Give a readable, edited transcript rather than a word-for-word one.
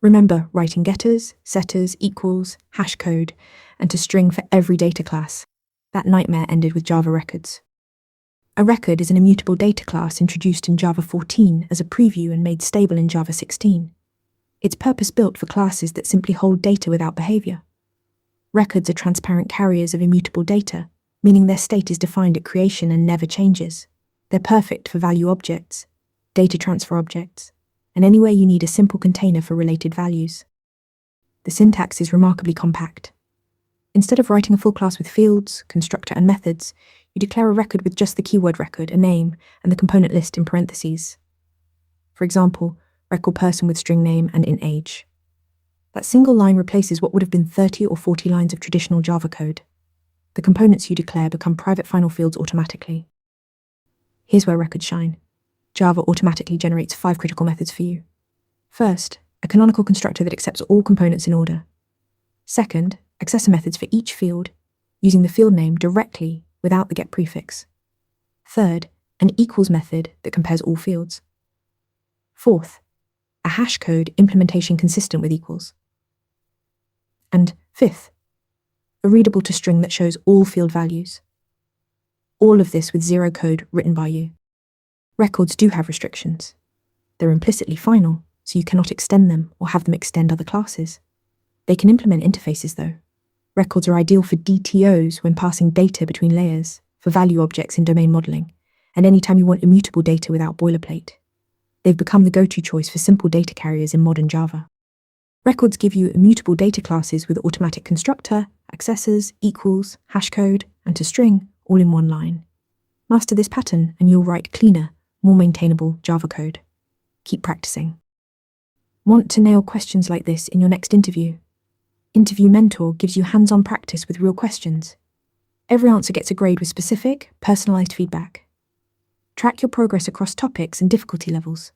Remember writing getters, setters, equals, hashCode, and toString for every data class. That nightmare ended with Java records. A record is an immutable data class introduced in Java 14 as a preview and made stable in Java 16. It's purpose-built for classes that simply hold data without behavior. Records are transparent carriers of immutable data, meaning their state is defined at creation and never changes. They're perfect for value objects, data transfer objects, and anywhere you need a simple container for related values. The syntax is remarkably compact. Instead of writing a full class with fields, constructor, and methods, you declare a record with just the keyword record, a name, and the component list in parentheses. For example, record person with string name and int age. That single line replaces what would have been 30 or 40 lines of traditional Java code. The components you declare become private final fields automatically. Here's where records shine. Java automatically generates 5 critical methods for you. First, a canonical constructor that accepts all components in order. Second, accessor methods for each field, using the field name directly without the get prefix. Third, an equals method that compares all fields. Fourth, a hashCode implementation consistent with equals. And fifth, a readable toString that shows all field values. All of this with zero code written by you. Records do have restrictions. They're implicitly final, so you cannot extend them or have them extend other classes. They can implement interfaces though. Records are ideal for DTOs when passing data between layers, for value objects in domain modeling, and anytime you want immutable data without boilerplate. They've become the go-to choice for simple data carriers in modern Java. Records give you immutable data classes with automatic constructor, accessors, equals, hashCode, and toString all in one line. Master this pattern and you'll write cleaner, more maintainable Java code. Keep practicing. Want to nail questions like this in your next interview? Interview Mentor gives you hands-on practice with real questions. Every answer gets a grade with specific, personalized feedback. Track your progress across topics and difficulty levels.